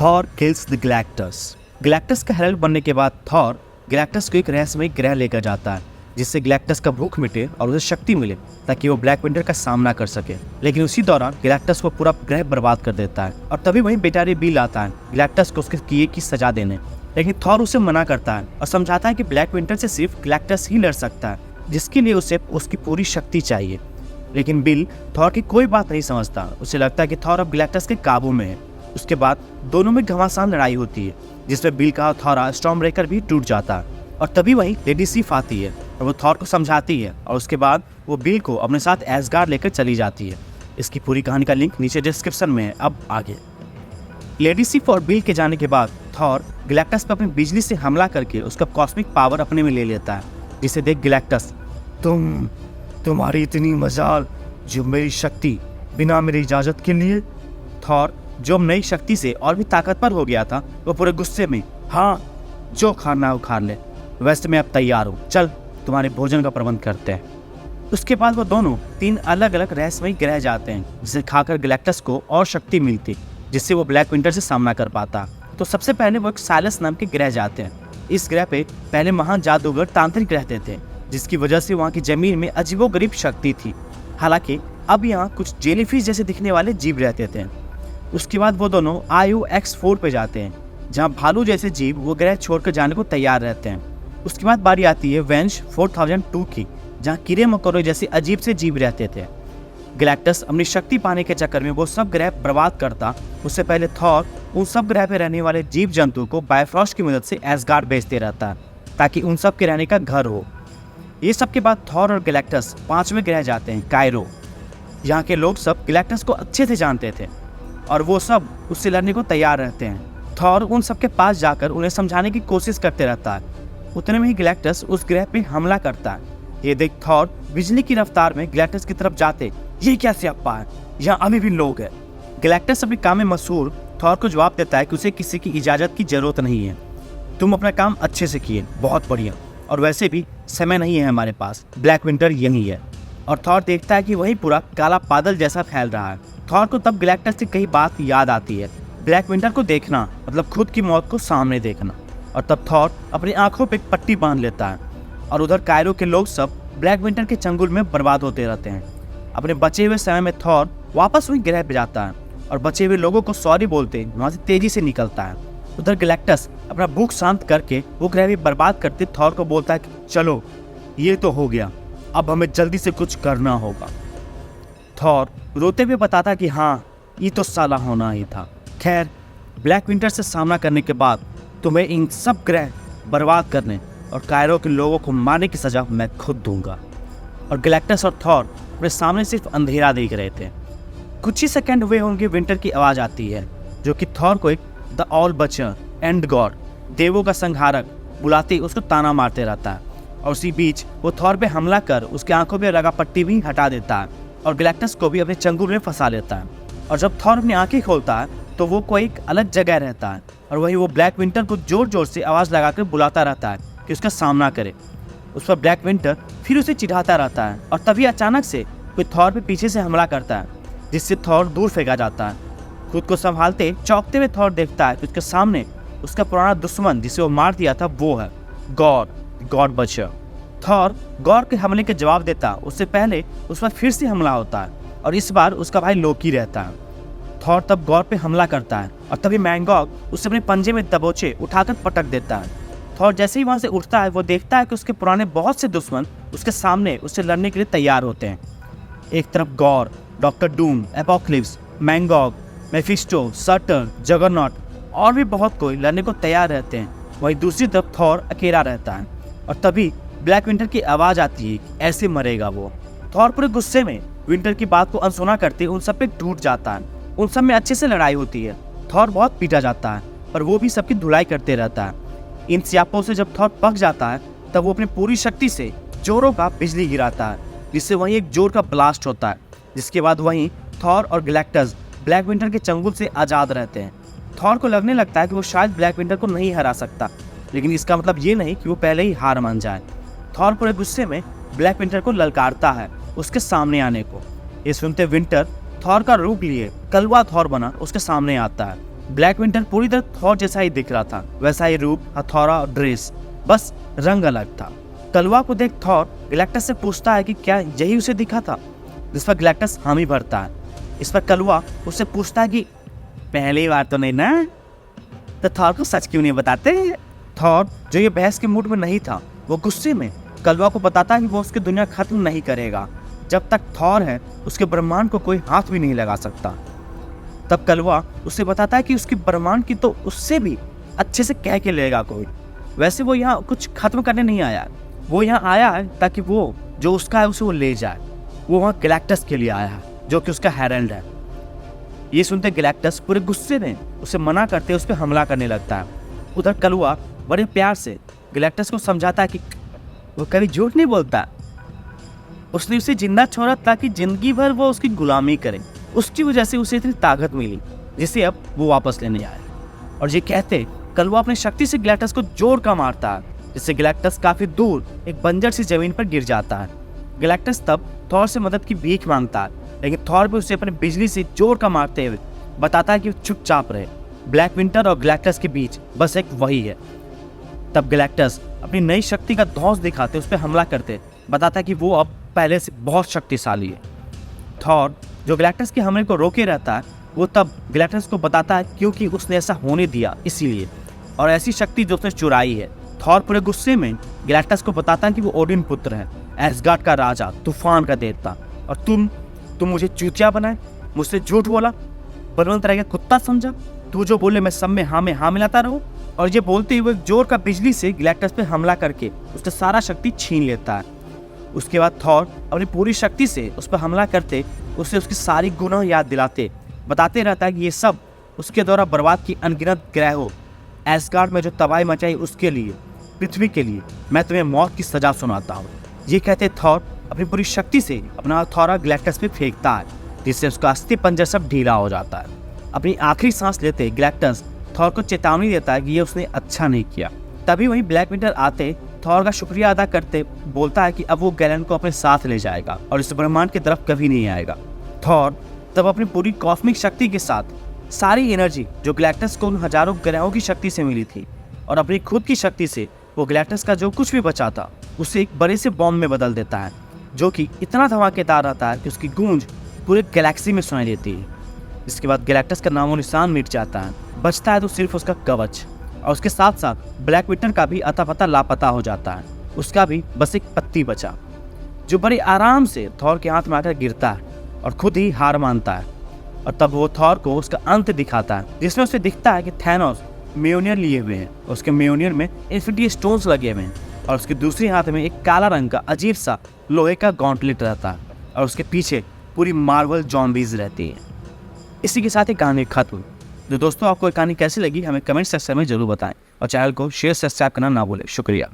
Thor kills the Galactus. Galactus का Herald बनने के बाद थॉर गैलेक्टस को एक रहस्यमय ग्रह लेकर जाता है जिससे गैलेक्टस का भूख मिटे और उसे शक्ति मिले ताकि वो ब्लैक विंटर का सामना कर सके। लेकिन उसी दौरान गैलेक्टस को पूरा ग्रह बर्बाद कर देता है और तभी वहीं बेचारे बिल आता है गैलेक्टस को उसके किए की सजा देने। लेकिन थॉर उसे मना करता है और समझाता है कि ब्लैक विंटर से सिर्फ गैलेक्टस ही लड़ सकता है जिसके लिए उसे उसकी पूरी शक्ति चाहिए। लेकिन बिल थॉर की कोई बात नहीं समझता। उसे लगता है कि थॉर अब गैलेक्टस के काबू में है। उसके बाद दोनों में घमासान लड़ाई होती है जिसमें बिल का थॉर स्टॉर्म ब्रेकर भी टूट जाता है और तभी वहीं लेडी सीफ आती है और वो थॉर को समझाती है और उसके बाद वो बिल को अपने साथ एसगार्ड लेकर चली जाती है। इसकी पूरी कहानी का लिंक नीचे डिस्क्रिप्शन में है। अब आगे लेडी सीफ और बिल के जाने के बाद थॉर गैलेक्टस पर अपनी बिजली से हमला करके उसका कॉस्मिक पावर अपने में ले लेता है जिसे देख गैलेक्टस तुम्हारी इतनी मजाल जो मेरी शक्ति बिना मेरी इजाजत के लिए। थॉर जो नई शक्ति से और भी ताकतवर हो गया था वो पूरे गुस्से में हाँ जो खाना है उखाड़ ले, वैसे मैं अब तैयार हूँ, चल तुम्हारे भोजन का प्रबंध करते हैं। उसके बाद वो दोनों 3 अलग अलग रहस्यमयी ग्रह जाते हैं जिसे खाकर गैलेक्टस को और शक्ति मिलती जिससे वो ब्लैक विंटर से सामना कर पाता। तो सबसे पहले वो एक साइलस नाम के ग्रह जाते हैं। इस ग्रह पे पहले महान जादूगर तांत्रिक रहते थे जिसकी वजह से वहाँ की जमीन में अजीबोगरीब शक्ति थी। हालांकि अब यहाँ कुछ जेलीफिश जैसे दिखने वाले जीव रहते थे। उसके बाद वो दोनों IUX-4 पे जाते हैं जहाँ भालू जैसे जीव वो ग्रह छोड़कर जाने को तैयार रहते हैं। उसके बाद बारी आती है वेंज 4002 की जहाँ कीड़े मकोड़े जैसे अजीब से जीव रहते थे। गैलेक्टस अपनी शक्ति पाने के चक्कर में वो सब ग्रह बर्बाद करता। उससे पहले थॉर उन सब ग्रह पे रहने वाले जीव जंतु को बायफ्रॉस्ट की मदद से एसगार्ड भेजते रहता है ताकि उन सब के रहने का घर हो। ये सब के बाद थॉर और गैलेक्टस 5वें ग्रह जाते हैं कायरो। यहाँ के लोग सब गैलेक्टस को अच्छे से जानते थे और वो सब उससे लड़ने को तैयार रहते हैं। थॉर उन सब के पास जाकर उन्हें समझाने की कोशिश करते रहता है। उतने में ही गैलेक्टस उस ग्रह पे हमला करता है। ये देख थॉर बिजली की रफ्तार में गैलेक्टस की तरफ जाते ये क्या स्यापा है, यहाँ अभी भी लोग हैं। गैलेक्टस अपने काम में मशहूर थॉर को जवाब देता है कि उसे किसी की इजाज़त की जरूरत नहीं है, तुम अपना काम अच्छे से किए, बहुत बढ़िया, और वैसे भी समय नहीं है हमारे पास, ब्लैक विंटर यही है। और थॉर देखता है कि वही पूरा काला बादल जैसा फैल रहा है। थॉर को तब गैलेक्टस से कई बात याद आती है। ब्लैक विंटर को देखना मतलब खुद की मौत को सामने देखना। और तब थॉर अपनी आंखों पे एक पट्टी बांध लेता है और उधर कायरो के लोग सब ब्लैक विंटर के चंगुल में बर्बाद होते रहते हैं। अपने बचे हुए समय में थॉर वापस वही ग्रह पे जाता है और बचे हुए लोगों को सॉरी बोलते वहाँ से तेजी से निकलता है। उधर गैलेक्टस अपना भूख शांत करके वो ग्रह भी बर्बाद करते थॉर को बोलता है कि चलो ये तो हो गया, अब हमें जल्दी से कुछ करना होगा। थॉर रोते हुए बताता कि हाँ ये तो साला होना ही था। खैर ब्लैक विंटर से सामना करने के बाद तुम्हें इन सब ग्रह बर्बाद करने और कायरो के लोगों को मारने की सजा मैं खुद दूंगा। और गैलेक्टस और थॉर अपने सामने सिर्फ अंधेरा देख रहे थे। कुछ ही सेकंड हुए होंगे विंटर की आवाज़ आती है जो कि थॉर को एक द ऑल बचर एंड गॉड, देवों का संहारक, बुलाते उसको ताना मारते रहता है। और उसी बीच वो थॉर पे हमला कर उसकी आंखों पे लगा पट्टी भी हटा देता है और गैलेक्टस को भी अपने चंगुल में फंसा लेता है। और जब थॉर अपनी आंखें खोलता है तो वो कोई एक अलग जगह रहता है और वहीं वो ब्लैक विंटर को जोर जोर से आवाज़ लगाकर बुलाता रहता है कि उसका सामना करे। उस पर ब्लैक विंटर फिर उसे चिढ़ाता रहता है और तभी अचानक से कोई थॉर पे पीछे से हमला करता है जिससे थॉर दूर फेंका जाता है। खुद को संभालते चौंकते हुए थॉर देखता है कि उसके सामने उसका पुराना दुश्मन जिसे वो मार दिया था वो है गॉड बचर। थॉर गॉड के हमले के जवाब देता उससे पहले उस पर फिर से हमला होता है और इस बार उसका भाई लोकी रहता है। थॉर तब गॉड पे हमला करता है और तभी मैंगॉग उसे अपने पंजे में दबोचे उठाकर पटक देता है। थॉर जैसे ही वहाँ से उठता है वो देखता है कि उसके पुराने बहुत से दुश्मन उसके सामने उससे लड़ने के लिए तैयार होते हैं। एक तरफ Gorr, Doctor Doom, Apocalypse, Mangog, Mephisto, Surtur, Juggernaut और भी बहुत कोई लड़ने को तैयार रहते हैं। वहीं दूसरी तरफ थॉर अकेला रहता है और तभी ब्लैक विंटर की आवाज़ आती है कि ऐसे मरेगा वो। थॉर पूरे गुस्से में विंटर की बात को अनसुना करते उन सब पे टूट जाता है। उन सब में अच्छे से लड़ाई होती है। थॉर बहुत पीटा जाता है पर वो भी सबकी धुलाई करते रहता है। इन स्यापों से जब थॉर पक जाता है तब वो अपनी पूरी शक्ति से जोरों का बिजली गिराता है जिससे वहीं एक जोर का ब्लास्ट होता है। जिसके बाद वहीं थॉर और गैलेक्टस ब्लैक विंटर के चंगुल से आज़ाद रहते हैं। थॉर को लगने लगता है कि वो शायद ब्लैक विंटर को नहीं हरा सकता, लेकिन इसका मतलब ये नहीं कि वो पहले ही हार मान जाए। थॉर पूरे गुस्से में ब्लैक विंटर को ललकारता है उसके सामने आने को। ये सुनते विंटर थॉर का रूप लिए कलवा थॉर बना उसके सामने आता है ब्लैक विंटर पूरी तरह थॉर जैसा ही दिख रहा था, वैसा ही रूप, हथौड़ा और ड्रेस, बस रंग अलग था। कलवा को देख थॉर गैलेक्टस से पूछता है कि क्या यही उसे दिखा था, जिस पर गैलेक्टस हामी भरता है। इस पर कलवा उससे पूछता है कि पहली बार तो नहीं ना, तो थॉर को सच क्यों नहीं बताते। थॉर जो ये बहस के मूड में नहीं था, वो गुस्से में कलवा को बताता है कि वो उसकी दुनिया खत्म नहीं करेगा, जब तक थॉर है उसके ब्रह्मांड को कोई हाथ भी नहीं लगा सकता। तब कलवा उसे बताता है कि उसकी ब्रह्मांड की तो उससे भी अच्छे से कह के लेगा कोई। वैसे वो यहाँ कुछ खत्म करने नहीं आया, वो यहाँ आया है ताकि वो जो उसका है उसे वो ले जाए। वो वहाँ गैलेक्टस के लिए आया है जो कि उसका हेरल्ड है। ये सुनते गैलेक्टस पूरे गुस्से में उसे मना करते उस पर हमला करने लगता है। उधर कलवा बड़े प्यार से गैलेक्टस को समझाता है कि वो कभी झूठ नहीं बोलता, उसने उसे जिंदा छोड़ा ताकि जिंदगी भर वो उसकी गुलामी करे। उसकी वजह से उसे इतनी ताकत मिली जिसे अब वो वापस लेने आए। और ये कहते कलवा अपनी शक्ति से गैलेक्टस को जोर का मारता है, जिससे गैलेक्टस काफी दूर एक बंजर सी जमीन पर गिर जाता है। गैलेक्टस तब थॉर से मदद की भीख मांगता है, लेकिन थॉर भी उसे अपने बिजली से जोर का मारते हुए बताता है कि वो चुपचाप रहे। ब्लैक विंटर और गैलेक्टस के बीच बस एक वही है। तब गैलेक्टस अपनी नई शक्ति का धौंस दिखाते उस पर हमला करते बताता है कि वो अब पहले से बहुत शक्तिशाली है। थॉर जो गैलेक्टस के हमले को रोके रहता है, वो तब गैलेक्टस को बताता है क्योंकि उसने ऐसा होने दिया इसीलिए, और ऐसी शक्ति जो उसने चुराई है। थॉर पूरे गुस्से में गैलेक्टस को बताता है कि वो ओडिन पुत्र है, एसगार्ड का राजा, तूफान का देवता, और तुम मुझे चूतिया बनाए, मुझसे झूठ बोला, बलवंत रह गया कुत्ता समझा, तू जो बोले मैं सब में हाँ मिलाता रहूं। और ये बोलते हुए जोर का बिजली से गैलेक्टस पे हमला करके उससे सारा शक्ति छीन लेता है। उसके बाद थॉर अपनी पूरी शक्ति से उस पर हमला करते उसे उसकी सारी गुनाह याद दिलाते बताते रहता है कि ये सब उसके द्वारा बर्बाद की अनगिनत ग्रहों, एसगार्ड में जो तबाही मचाई उसके लिए, पृथ्वी के लिए मैं तुम्हें मौत की सजा सुनाता हूँ। ये कहते थॉर अपनी पूरी शक्ति से अपना हथौड़ा गैलेक्टस पे फेंकता है, जिससे उसका अस्थि पंजर सब ढीला हो जाता है। अपनी आखिरी सांस लेते गैलेक्टस थॉर को चेतावनी देता है कि ये उसने अच्छा नहीं किया। तभी वहीं ब्लैक विंटर आते थॉर का शुक्रिया अदा करते बोलता है कि अब वो गैलन को अपने साथ ले जाएगा और इस ब्रह्मांड की तरफ कभी नहीं आएगा। थॉर तब अपनी पूरी कॉस्मिक शक्ति के साथ सारी एनर्जी जो गैलेक्टस को उन हजारों ग्रहों की शक्ति से मिली थी और अपनी खुद की शक्ति से वो गैलेक्टस का जो कुछ भी बचा था उसे एक बड़े से बॉम्ब में बदल देता है, जो कि इतना धमाकेदार रहता है कि उसकी गूंज पूरे गैलेक्सी में सुनाई देती है। इसके बाद गैलेक्टस का नामो निशान मिट जाता है, बचता है तो सिर्फ उसका कवच, और उसके साथ साथ ब्लैक विंटर का भी अता पता लापता हो जाता है। उसका भी बस एक पत्ती बचा, जो बड़ी आराम से थॉर के हाथ में आकर गिरता है और खुद ही हार मानता है। और तब वो थॉर को उसका अंत दिखाता है, जिसमें उसे दिखता है कि थैनोस म्योनियर लिए हुए हैं, उसके म्योनियर में इन्फिनिटी स्टोन्स लगे हुए हैं, और उसके दूसरे हाथ में एक काला रंग का अजीब सा लोहे का गॉन्टलेट रहता है, और उसके पीछे पूरी मार्वल जॉम्बीज रहती है। इसी के साथ ही कहानी खत्म। तो दोस्तों, आपको ये कहानी कैसी लगी हमें कमेंट सेक्शन में जरूर बताएं, और चैनल को शेयर सब्सक्राइब करना ना भूलें। शुक्रिया।